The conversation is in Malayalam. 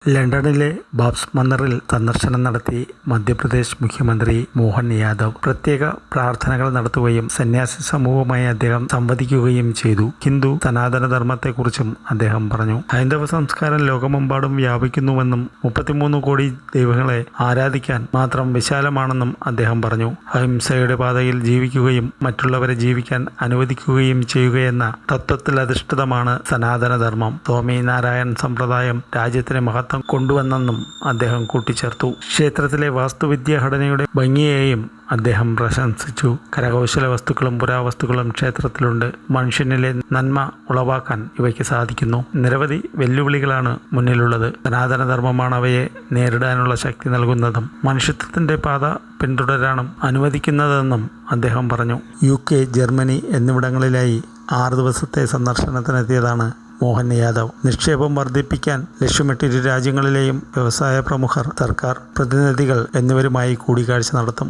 ലണ്ടനിലെ ബാബ്സ് മന്ദിറിൽ സന്ദർശനം നടത്തി മധ്യപ്രദേശ് മുഖ്യമന്ത്രി മോഹൻ യാദവ് പ്രത്യേക പ്രാർത്ഥനകൾ നടത്തുകയും സന്യാസി സമൂഹവുമായി അദ്ദേഹം സംവദിക്കുകയും ചെയ്തു. ഹിന്ദു സനാതനധർമ്മത്തെക്കുറിച്ചും അദ്ദേഹം പറഞ്ഞു. ഹൈന്ദവ സംസ്കാരം ലോകമെമ്പാടും വ്യാപിക്കുന്നുവെന്നും 33 കോടി ദൈവങ്ങളെ ആരാധിക്കാൻ മാത്രം വിശാലമാണെന്നും അദ്ദേഹം പറഞ്ഞു. അഹിംസയുടെ പാതയിൽ ജീവിക്കുകയും മറ്റുള്ളവരെ ജീവിക്കാൻ അനുവദിക്കുകയും ചെയ്യുകയെന്ന തത്വത്തിലധിഷ്ഠിതമാണ് സനാതനധർമ്മം. സ്വാമി നാരായൺ സമ്പ്രദായം രാജ്യത്തിന് മഹത്വം കൊണ്ടുവന്നെന്നും അദ്ദേഹം കൂട്ടിച്ചേർത്തു. ക്ഷേത്രത്തിലെ വാസ്തുവിദ്യാ ഘടനയുടെ ഭംഗിയെയും അദ്ദേഹം പ്രശംസിച്ചു. കരകൗശല വസ്തുക്കളും പുരാവസ്തുക്കളും ക്ഷേത്രത്തിലുണ്ട്. മനുഷ്യനിലെ നന്മ ഉളവാക്കാൻ ഇവയ്ക്ക് സാധിക്കുന്നു. നിരവധി വെല്ലുവിളികളാണ് മുന്നിലുള്ളത്. സനാതനധർമ്മമാണ് അവയെ നേരിടാനുള്ള ശക്തി നൽകുന്നതും മനുഷ്യത്വത്തിന്റെ പാത പിന്തുടരാനും അനുവദിക്കുന്നതെന്നും അദ്ദേഹം പറഞ്ഞു. UK, ജർമ്മനി എന്നിവിടങ്ങളിലായി 6 ദിവസത്തെ സന്ദർശനത്തിനെത്തിയതാണ് മോഹൻ യാദവ്. നിക്ഷേപം വർദ്ധിപ്പിക്കാൻ ലക്ഷ്യമിട്ട് ഇരു രാജ്യങ്ങളിലെയും വ്യവസായ പ്രമുഖർ, സർക്കാർ പ്രതിനിധികൾ എന്നിവരുമായി കൂടിക്കാഴ്ച നടത്തും.